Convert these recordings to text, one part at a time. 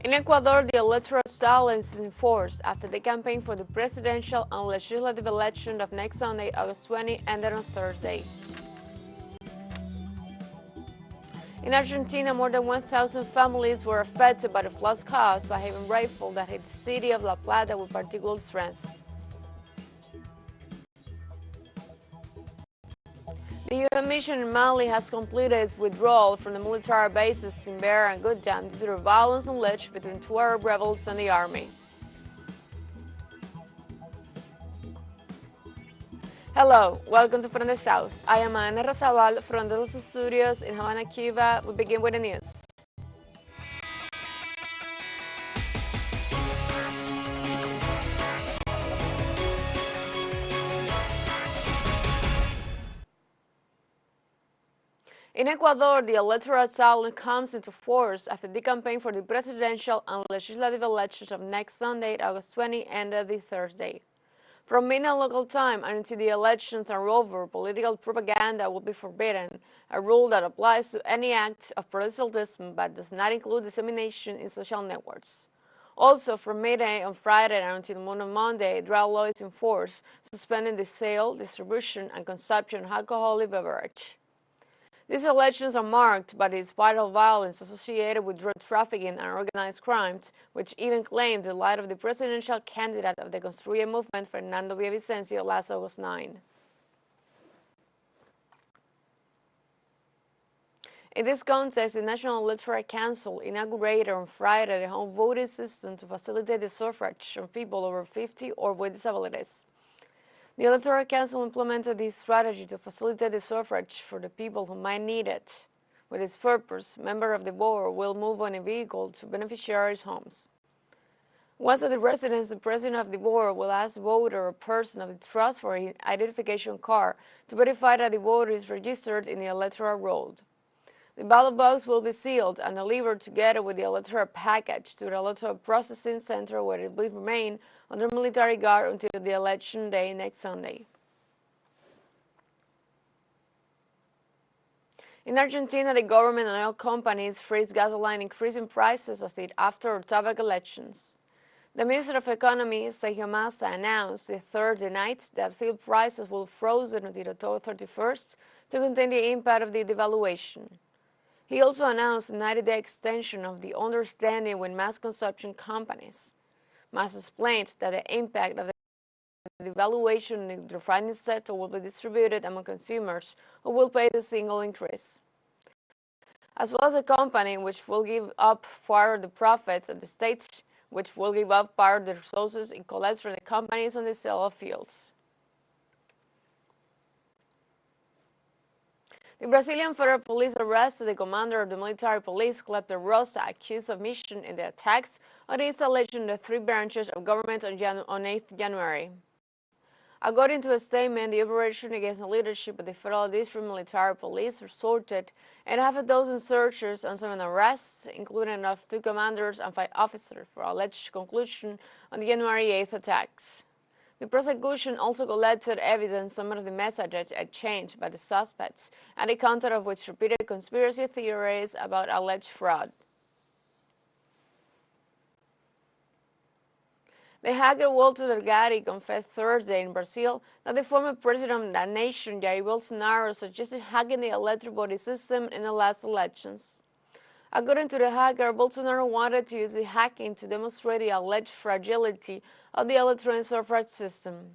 In Ecuador, the electoral silence is enforced after the campaign for the presidential and legislative election of next Sunday, August 20, ended on Thursday. In Argentina, more than 1,000 families were affected by the floods caused by heavy rainfall that hit the city of Plata with particular strength. The UN mission in Mali has completed its withdrawal from the military bases in Beira and Goddam due to the violence alleged between two Arab rebels and the army. Hello, welcome to From the South. I am Ana Razabal from the TeleSUR studios in Havana, Cuba. We begin with the news. In Ecuador, the electoral silence comes into force after the campaign for the presidential and legislative elections of next Sunday, August 20, ended this Thursday. From midnight local time and until the elections are over, political propaganda will be forbidden, a rule that applies to any act of proselytism but does not include dissemination in social networks. Also, from midday on Friday and until Monday, dry law is in force, suspending the sale, distribution, and consumption of alcoholic beverage. These elections are marked by the spiral violence associated with drug trafficking and organized crimes, which even claimed the life of the presidential candidate of the Construye movement, Fernando Villavicencio, last August 9. In this context, the National Electoral Council inaugurated on Friday the home voting system to facilitate the suffrage from people over 50 or with disabilities. The Electoral Council implemented this strategy to facilitate the suffrage for the people who might need it. With this purpose, members of the board will move on a vehicle to beneficiaries' homes. Once at the residence, the president of the board will ask the voter or person of the trust for an identification card to verify that the voter is registered in the electoral roll. The ballot box will be sealed and delivered together with the electoral package to the electoral processing center, where it will remain under military guard until the election day next Sunday. In Argentina, the government and oil companies freeze gasoline increasing prices as it after tobacco elections. The Minister of Economy, Sergio Massa, announced the Thursday night that fuel prices will freeze until October 31st to contain the impact of the devaluation. He also announced a 90-day extension of the understanding with mass consumption companies. Massa explained that the impact of the devaluation in the refining sector will be distributed among consumers who will pay the single increase, as well as the company which will give up part of the profits and the states which will give up part of the resources it collects from the companies on the sale of fuels. The Brazilian Federal Police arrested the commander of the military police, Clepter Rosa, accused of mission in the attacks on the installation of the three branches of government on 8 January. According to a statement, the operation against the leadership of the Federal District Military Police resulted in half a dozen searches and 7 arrests, including of 2 commanders and 5 officers, for alleged conclusion on the January 8th attacks. The prosecution also collected evidence some of the messages exchanged by the suspects, and the content of which repeated conspiracy theories about alleged fraud. The hacker Walter Delgado confessed Thursday in Brazil that the former president of that nation, Jair Bolsonaro, suggested hacking the electoral voting system in the last elections. According to the hacker, Bolsonaro wanted to use the hacking to demonstrate the alleged fragility of the electronic suffrage system.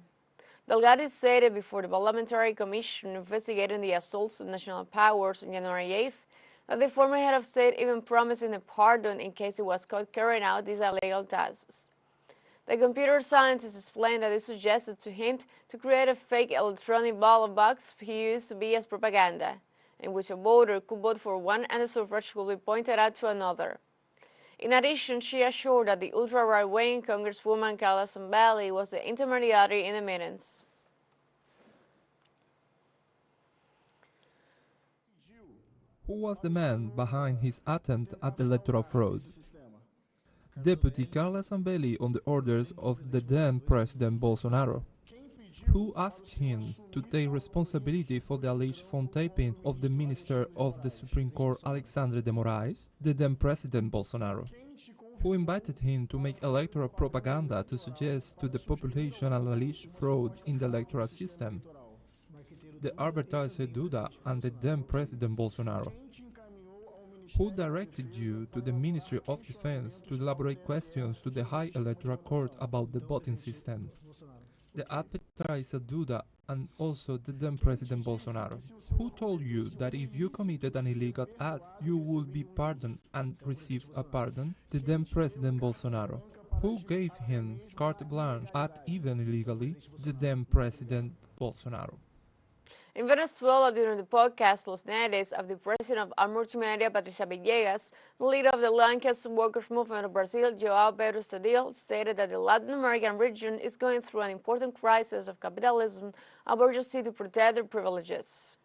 Delgado stated before the Parliamentary Commission investigating the assaults on national powers on January 8th that the former head of state even promised him a pardon in case he was caught carrying out these illegal tasks. The computer scientist explained that it suggested to him to create a fake electronic ballot box he used to be as propaganda, in which a voter could vote for one and the suffrage could be pointed out to another. In addition, she assured that the ultra-right-wing Congresswoman Carla Zambelli was the intermediary in the meetings. Who was the man behind his attempt at electoral fraud? Deputy Carla Zambelli on the orders of the then President Bolsonaro. Who asked him to take responsibility for the alleged phone taping of the Minister of the Supreme Court Alexandre de Moraes? The then President Bolsonaro. who invited him to make electoral propaganda to suggest to the population an alleged fraud in the electoral system. The advertiser Duda and the then President Bolsonaro. Who directed you to the Ministry of Defense to elaborate questions to the High Electoral Court about the voting system? The advertiser Duda and also the then President Bolsonaro. Who told you that if you committed an illegal act, you would be pardoned and receive a pardon? The then President Bolsonaro. Who gave him carte blanche, act even illegally? The then President Bolsonaro. In Venezuela, during the podcast Los Neres of the president of Multimedia, Patricia Villegas, the leader of the Lancaster Workers' Movement of Brazil, João Pedro Stadil, stated that the Latin American region is going through an important crisis of capitalism and urgency to protect their privileges.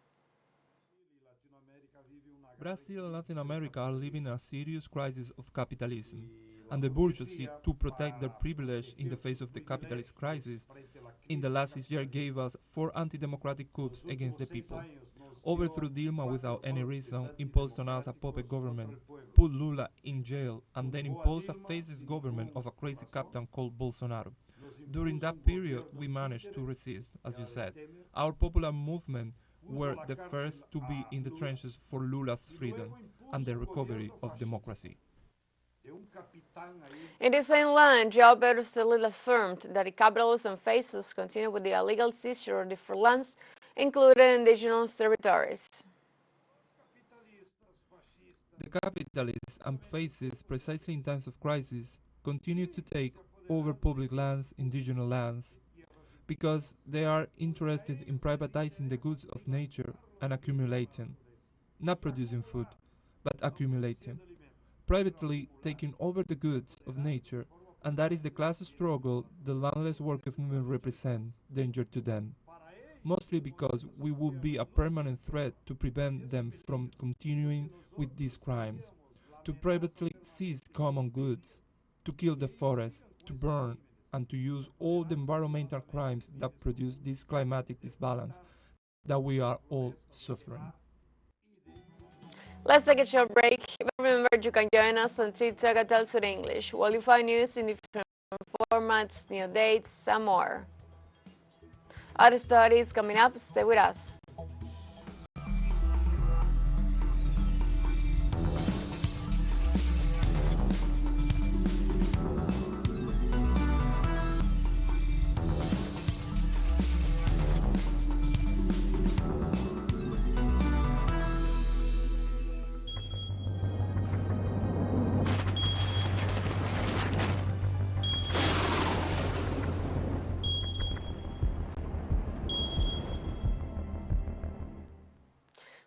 Brazil and Latin America are living a serious crisis of capitalism, and the bourgeoisie, to protect their privilege in the face of the capitalist crisis, in the last 6 years gave us 4 anti-democratic coups against the people, overthrew Dilma without any reason, imposed on us a puppet government, put Lula in jail, and then imposed a fascist government of a crazy captain called Bolsonaro. During that period, we managed to resist, as you said. Our popular movement were the first to be in the trenches for Lula's freedom and the recovery of democracy. In the same line, João Pedro Stadil affirmed that the capitalism phases continue with the illegal seizure of different lands, including indigenous territories. The capitalists and fascists, precisely in times of crisis, continue to take over public lands, indigenous lands, because they are interested in privatizing the goods of nature and accumulating, not producing food, but accumulating. Privately taking over the goods of nature, and that is the class struggle the landless workers movement represent, danger to them. Mostly because we would be a permanent threat to prevent them from continuing with these crimes. To privately seize common goods, to kill the forest, to burn, and to use all the environmental crimes that produce this climatic disbalance that we are all suffering. Let's take a short break. Remember, you can join us on TikTok at TeleSUR English, where you find news in different formats, new dates, and more. Other stories coming up. Stay with us.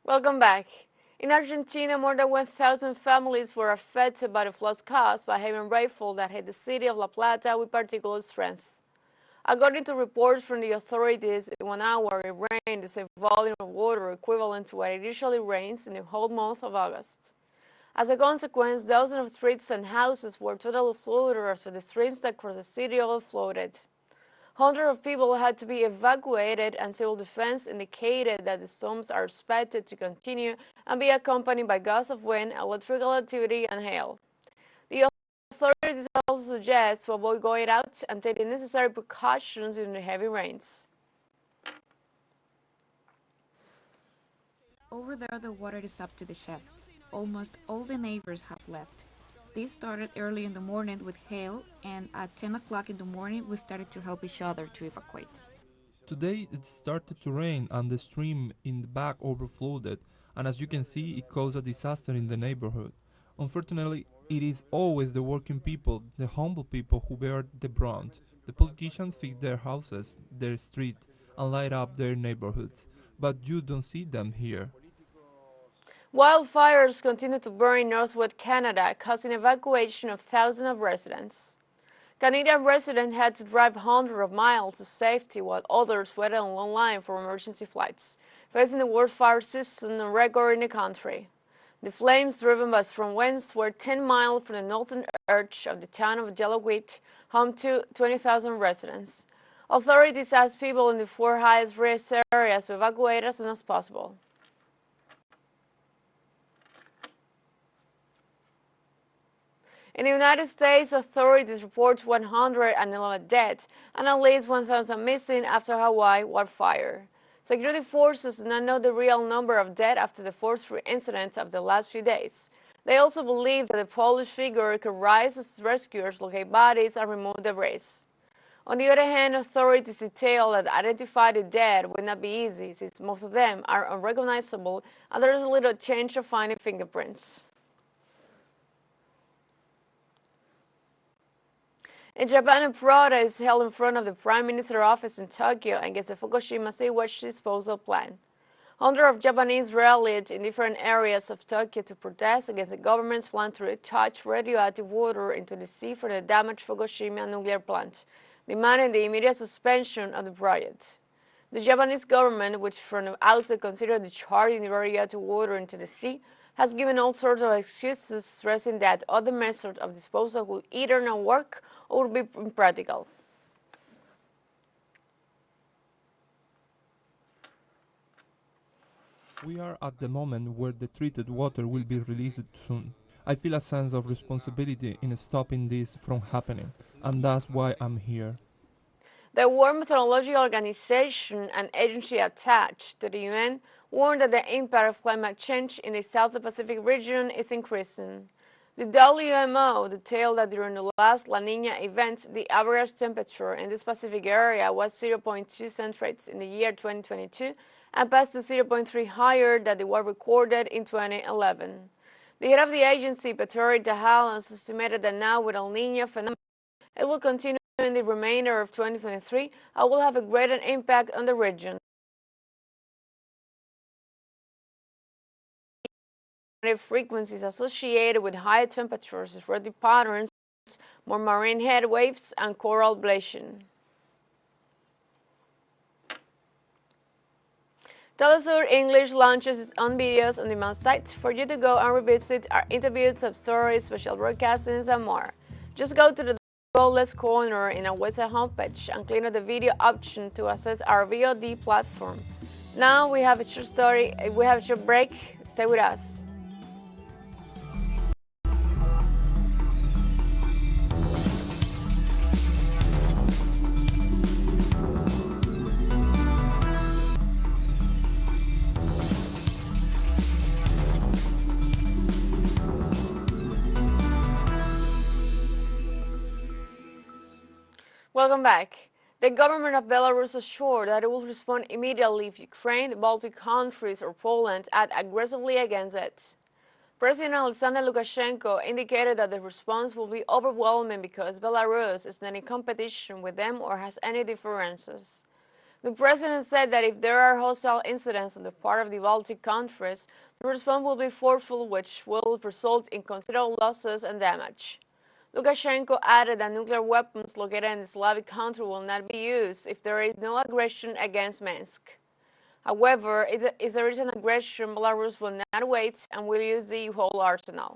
Welcome back. In Argentina, more than 1,000 families were affected by the floods caused by heavy rainfall that hit the city of La Plata with particular strength. According to reports from the authorities, in 1 hour it rained the same volume of water equivalent to what it usually rains in the whole month of August. As a consequence, dozens of streets and houses were totally flooded after the streams that crossed the city overflowed. Hundreds of people had to be evacuated, and civil defense indicated that the storms are expected to continue and be accompanied by gusts of wind, electrical activity, and hail. The authorities also suggest to avoid going out and take the necessary precautions during the heavy rains. Over there, the water is up to the chest. Almost all the neighbors have left. This started early in the morning with hail, and at 10 o'clock in the morning, we started to help each other to evacuate. Today it started to rain and the stream in the back overflowed, and as you can see, it caused a disaster in the neighborhood. Unfortunately, it is always the working people, the humble people who bear the brunt. The politicians fix their houses, their street, and light up their neighborhoods, but you don't see them here. Wildfires continue to burn in northwest Canada, causing evacuation of thousands of residents. Canadian residents had to drive hundreds of miles to safety, while others waited in long line for emergency flights, facing the worst fire season on record in the country. The flames, driven by strong winds, were 10 miles from the northern edge of the town of Yellowknife, home to 20,000 residents. Authorities asked people in the 4 highest risk areas to evacuate as soon as possible. In the United States, authorities report 111 dead and at least 1,000 missing after Hawaii wildfire. Security forces do not know the real number of dead after the force-free incidents of the last few days. They also believe that the Polish figure could rise as rescuers locate bodies and remove debris. On the other hand, authorities detail that identifying the dead will not be easy since most of them are unrecognizable and there is little chance of finding fingerprints. In Japan, a protest is held in front of the Prime Minister's office in Tokyo against the Fukushima sewage disposal plant. Hundreds of Japanese rallied in different areas of Tokyo to protest against the government's plan to retouch radioactive water into the sea for the damaged Fukushima nuclear plant, demanding the immediate suspension of the project. The Japanese government, which from the outset considered discharging the radioactive water into the sea, has given all sorts of excuses, stressing that other methods of disposal will either not work or would be impractical. We are at the moment where the treated water will be released soon. I feel a sense of responsibility in stopping this from happening, and that's why I'm here. The World Meteorology Organization, an agency attached to the UN, warned that the impact of climate change in the South Pacific region is increasing. The WMO detailed that during the last La Niña event, the average temperature in this Pacific area was 0.2 centigrades in the year 2022 and passed to 0.3 higher than the one recorded in 2011. The head of the agency, Petteri Tahal, has estimated that now with El Niño phenomenon, it will continue in the remainder of 2023 and will have a greater impact on the region. Frequencies associated with higher temperatures, erratic patterns, more marine heat waves, and coral bleaching. TeleSUR English launches its own videos on demand site for you to go and revisit our interviews, sub-stories, special broadcastings, and more. Just go to the left corner in our website homepage and click on the video option to access our VOD platform. Now we have a short break. Stay with us. Welcome back. The government of Belarus assured that it will respond immediately if Ukraine, the Baltic countries, or Poland act aggressively against it. President Alexander Lukashenko indicated that the response will be overwhelming because Belarus is not in competition with them or has any differences. The president said that if there are hostile incidents on the part of the Baltic countries, the response will be forceful, which will result in considerable losses and damage. Lukashenko added that nuclear weapons located in the Slavic country will not be used if there is no aggression against Minsk. However, if there is an aggression, Belarus will not wait and will use the whole arsenal.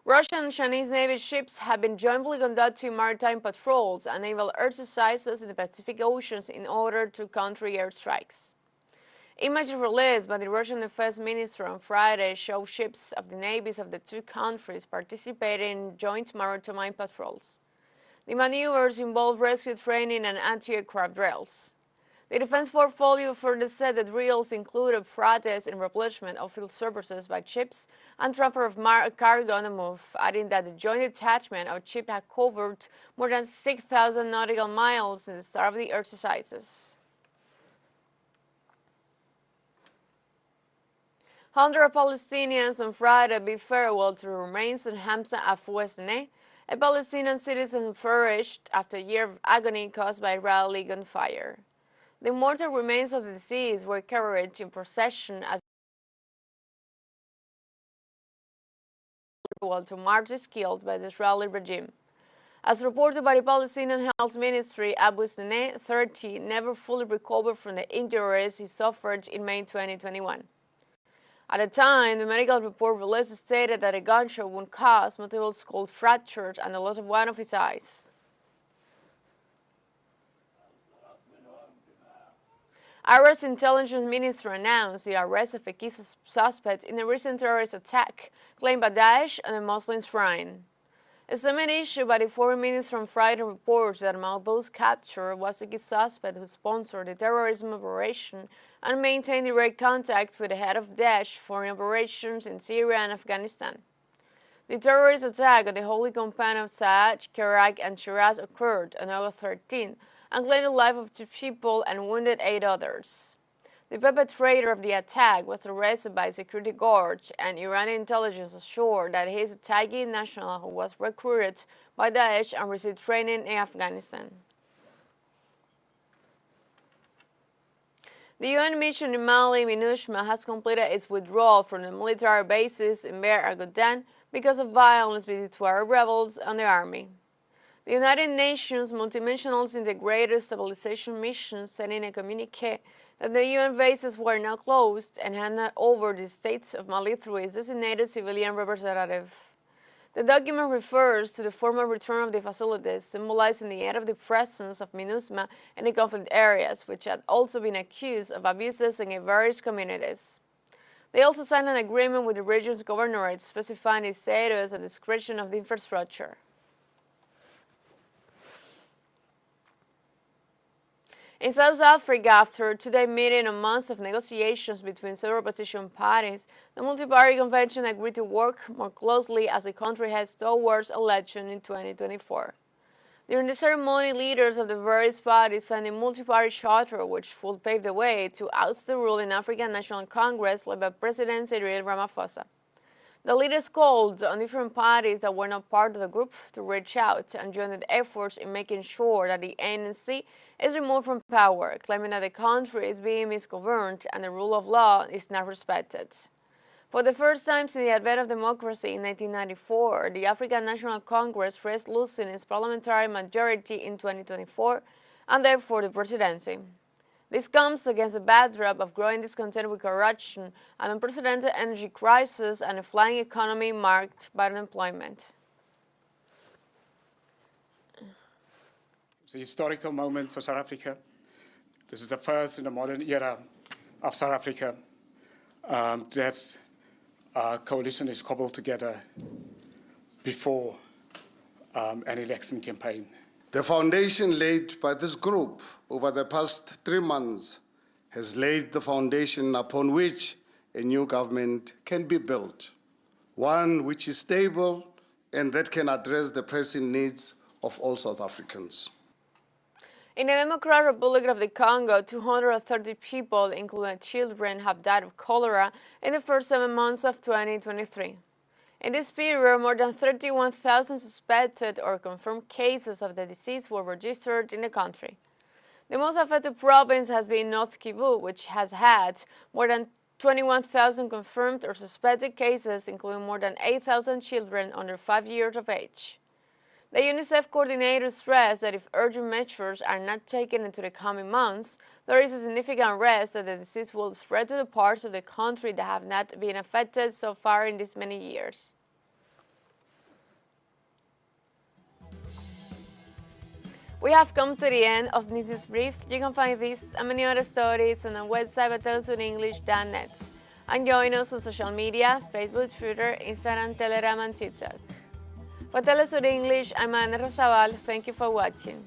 Russian and Chinese Navy ships have been jointly conducting maritime patrols and naval exercises in the Pacific Oceans in order to counter airstrikes. Images released by the Russian Defense Minister on Friday show ships of the navies of the two countries participating in joint maritime patrols. The maneuvers involve rescue training and anti-aircraft drills. The defense portfolio further said that drills included practice in replenishment of field services by ships and transfer of cargo on the move, adding that the joint detachment of ships had covered more than 6,000 nautical miles since the start of the exercises. Hundreds of Palestinians on Friday bid farewell to the remains of Hamza Afouesneh, a Palestinian citizen who perished after a year of agony caused by Israeli gunfire. The immortal remains of the deceased were carried in procession as to martyrs killed by the Israeli regime. As reported by the Palestinian Health Ministry, Afouesneh, 30, never fully recovered from the injuries he suffered in May 2021. At the time, the medical report released stated that a gunshot wound caused multiple skull fractures and the loss of one of his eyes. Iraq's intelligence minister announced the arrest of a key suspect in a recent terrorist attack claimed by Daesh on a Muslim shrine. A statement issued by the foreign minister on Friday reports that among those captured was a key suspect who sponsored the terrorism operation and maintained direct contact with the head of Daesh foreign operations in Syria and Afghanistan. The terrorist attack on the holy compound of Saad, Kerak, and Shiraz occurred on August 13 and claimed the life of 2 people and wounded 8 others. The perpetrator of the attack was arrested by security guards, and Iranian intelligence assured that he is a Tajik national who was recruited by Daesh and received training in Afghanistan. The UN mission in Mali, MINUSMA, has completed its withdrawal from the military bases in Ber Agodan because of violence between Tuareg rebels and the army. The United Nations Multidimensional Integrated Stabilization Mission said in a communiqué that the UN bases were now closed and handed over the state of Mali through its designated civilian representative. The document refers to the formal return of the facilities, symbolizing the end of the presence of MINUSMA in the conflict areas, which had also been accused of abuses in various communities. They also signed an agreement with the region's governorate specifying the status and description of the infrastructure. In South Africa, after today's meeting on months of negotiations between several opposition parties, the multi-party convention agreed to work more closely as the country heads towards election in 2024. During the ceremony, leaders of the various parties signed a multi-party charter which will pave the way to oust the ruling African National Congress led by President Cyril Ramaphosa. The leaders called on different parties that were not part of the group to reach out and join the efforts in making sure that the ANC is removed from power, claiming that the country is being misgoverned and the rule of law is not respected. For the first time since the advent of democracy in 1994, the African National Congress risks losing its parliamentary majority in 2024 and therefore the presidency. This comes against a backdrop of growing discontent with corruption, an unprecedented energy crisis, and a flying economy marked by unemployment. It's a historical moment for South Africa. This is the first in the modern era of South Africa that a coalition is cobbled together before an election campaign. The foundation laid by this group over the past 3 months has laid the foundation upon which a new government can be built, one which is stable and that can address the pressing needs of all South Africans. In the Democratic Republic of the Congo, 230 people, including children, have died of cholera in the first 7 months of 2023. In this period, more than 31,000 suspected or confirmed cases of the disease were registered in the country. The most affected province has been North Kivu, which has had more than 21,000 confirmed or suspected cases, including more than 8,000 children under 5 years of age. The UNICEF coordinator stressed that if urgent measures are not taken into the coming months, there is a significant risk that the disease will spread to the parts of the country that have not been affected so far in these many years. We have come to the end of this news brief. You can find this and many other stories on our website at telesurenglish.net. And join us on social media, Facebook, Twitter, Instagram, Telegram, and TikTok. For TeleSUR English, I'm Ana Rosabal. Thank you for watching.